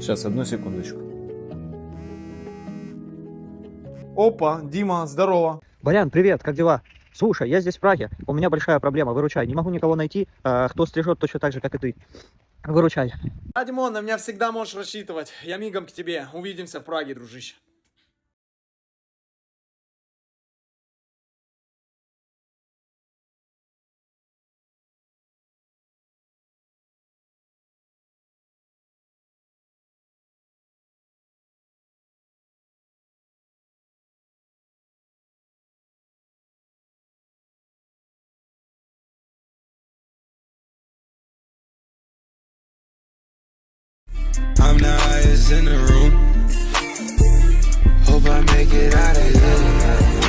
Сейчас, одну секундочку. Опа, Дима, здорово. Барян, привет, как дела? Слушай, я здесь в Праге, у меня большая проблема, выручай. Не могу никого найти, кто стрижет точно так же, как и ты. Выручай. А, Димон, на меня всегда можешь рассчитывать. Я мигом к тебе. Увидимся в Праге, дружище. I'm the highest in the room. Hope I make it out of here.